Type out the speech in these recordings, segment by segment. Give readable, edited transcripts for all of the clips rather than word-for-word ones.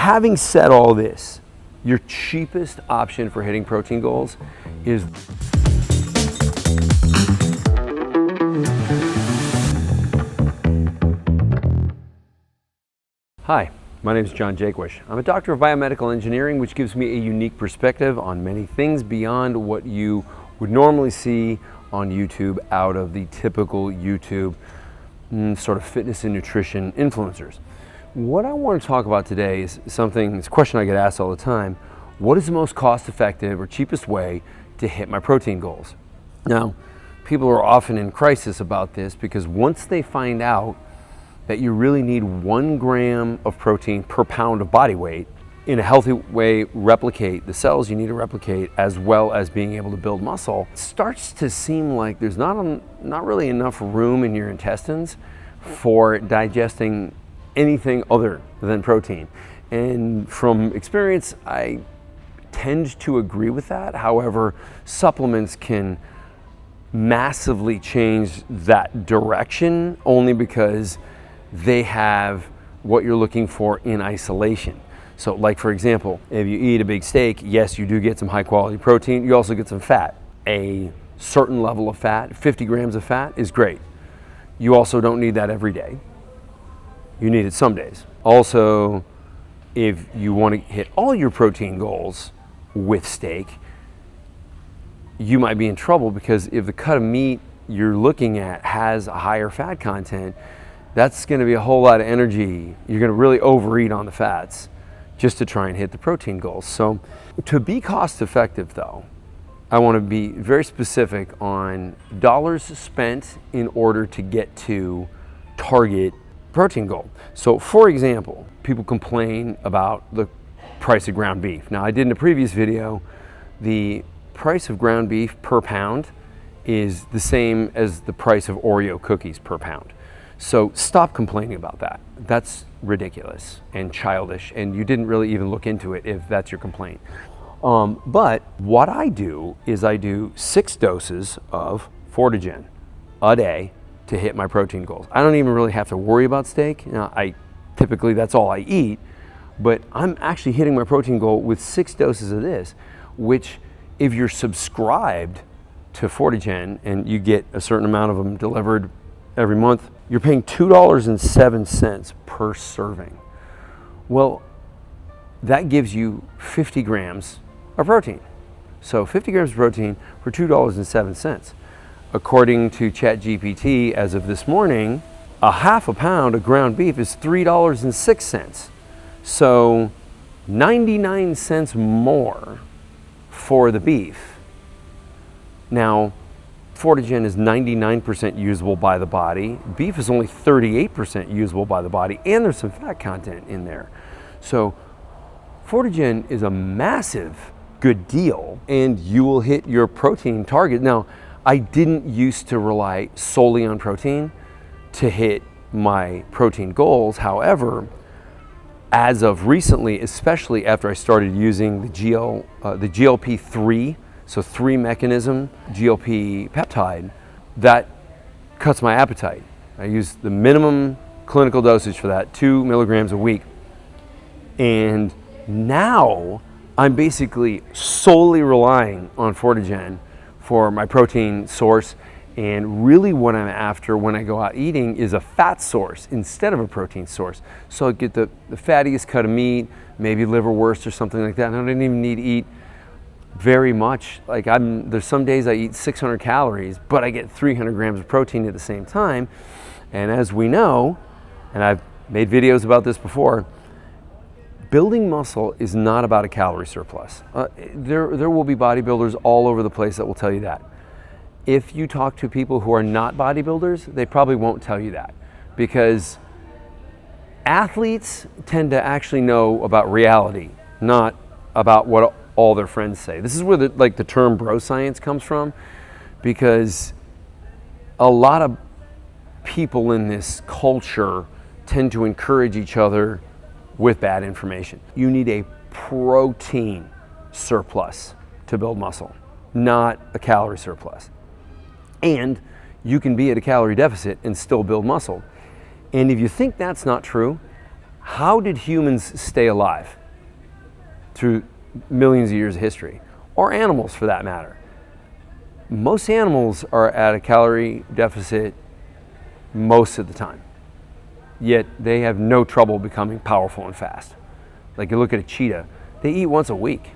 having said all this, your cheapest option for hitting protein goals is Hi, my name is Jaquish. I'm a doctor of biomedical engineering, which gives me a unique perspective on many things beyond what you would normally see on YouTube out of the typical YouTube sort of fitness and nutrition influencers. What I want to talk about today is it's a question I get asked all the time. What is the most cost-effective or cheapest way to hit my protein goals? Now, people are often in crisis about this because once they find out that you really need 1 gram of protein per pound of body weight in a healthy way, replicate the cells you need to replicate, as well as being able to build muscle, it starts to seem like there's not really enough room in your intestines for digesting anything other than protein. And from experience, I tend to agree with that. However, supplements can massively change that direction only because they have what you're looking for in isolation. So like, for example, if you eat a big steak, yes, you do get some high quality protein. You also get some fat. A certain level of fat, 50 grams of fat, is great. You also don't need that every day. You need it some days. Also, if you want to hit all your protein goals with steak, you might be in trouble because if the cut of meat you're looking at has a higher fat content, that's going to be a whole lot of energy. You're going to really overeat on the fats just to try and hit the protein goals. So to be cost effective though, I want to be very specific on dollars spent in order to get to target protein goal. So for example, people complain about the price of ground beef. Now I did in a previous video, the price of ground beef per pound is the same as the price of Oreo cookies per pound. So stop complaining about that. That's ridiculous and childish, and you didn't really even look into it if that's your complaint. But what I do is I do 6 doses of Fortagen a day to hit my protein goals. I don't even really have to worry about steak. Now, typically that's all I eat, but I'm actually hitting my protein goal with 6 doses of this, which if you're subscribed to Fortagen and you get a certain amount of them delivered every month, you're paying $2.07 per serving. Well, that gives you 50 grams of protein. So 50 grams of protein for $2.07. According to ChatGPT, as of this morning, a half a pound of ground beef is $3.06. So 99 cents more for the beef. Now, Fortagen is 99% usable by the body. Beef is only 38% usable by the body, and there's some fat content in there. So Fortagen is a massive good deal, and you will hit your protein target. Now, I didn't used to rely solely on protein to hit my protein goals. However, as of recently, especially after I started using the GLP-3, so 3 mechanism GLP peptide, that cuts my appetite. I use the minimum clinical dosage for that, 2 milligrams a week. And now I'm basically solely relying on Fortagen for my protein source. And really what I'm after when I go out eating is a fat source instead of a protein source. So I get the fattiest cut of meat, maybe liverwurst or something like that. And I don't even need to eat very much. Like there's some days I eat 600 calories, but I get 300 grams of protein at the same time. And as we know, and I've made videos about this before, building muscle is not about a calorie surplus. There will be bodybuilders all over the place that will tell you that. If you talk to people who are not bodybuilders, they probably won't tell you that, because athletes tend to actually know about reality, not about what all their friends say. This is where the term bro science comes from, because a lot of people in this culture tend to encourage each other with bad information. You need a protein surplus to build muscle, not a calorie surplus. And you can be at a calorie deficit and still build muscle. And if you think that's not true, how did humans stay alive through millions of years of history? Or animals for that matter. Most animals are at a calorie deficit most of the time, yet they have no trouble becoming powerful and fast. Like you look at a cheetah, they eat once a week.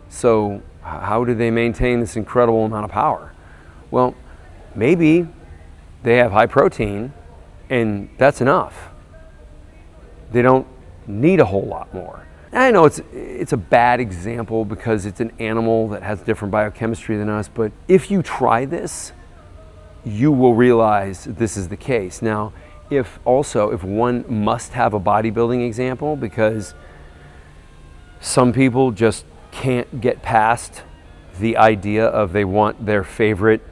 So how do they maintain this incredible amount of power? Well, maybe they have high protein and that's enough. They don't need a whole lot more. And I know it's a bad example because it's an animal that has different biochemistry than us, but if you try this, you will realize this is the case. Now, if one must have a bodybuilding example, because some people just can't get past the idea of they want their favorite,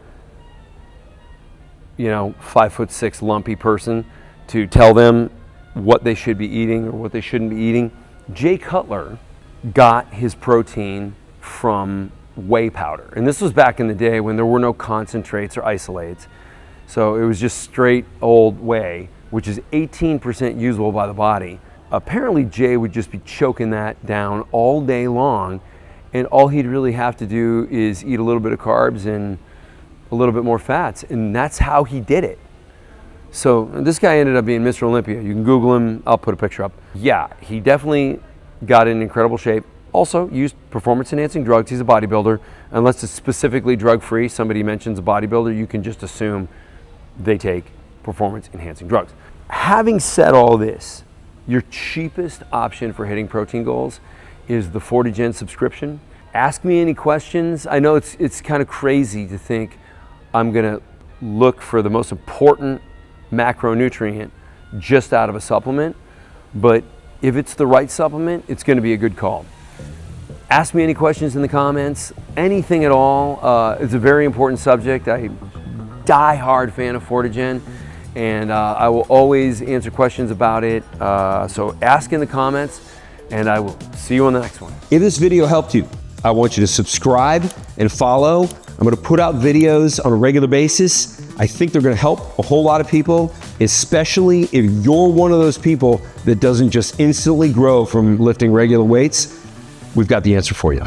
5'6" lumpy person to tell them what they should be eating or what they shouldn't be eating. Jay Cutler got his protein from whey powder. And this was back in the day when there were no concentrates or isolates. So it was just straight old whey, which is 18% usable by the body. Apparently Jay would just be choking that down all day long, and all he'd really have to do is eat a little bit of carbs and a little bit more fats, and that's how he did it. So this guy ended up being Mr. Olympia. You can Google him, I'll put a picture up. Yeah, he definitely got in incredible shape. Also used performance enhancing drugs. He's a bodybuilder. Unless it's specifically drug free, somebody mentions a bodybuilder, you can just assume they take performance enhancing drugs. Having said all this, your cheapest option for hitting protein goals is the Fortagen subscription. Ask me any questions. I know it's kind of crazy to think I'm gonna look for the most important macronutrient just out of a supplement, but if it's the right supplement, it's going to be a good call. Ask me any questions in the comments, anything at all. It's a very important subject. I'm a die-hard fan of Fortagen, and I will always answer questions about it. So ask in the comments, and I will see you on the next one. If this video helped you, I want you to subscribe and follow. I'm going to put out videos on a regular basis. I think they're going to help a whole lot of people, especially if you're one of those people that doesn't just instantly grow from lifting regular weights. We've got the answer for you.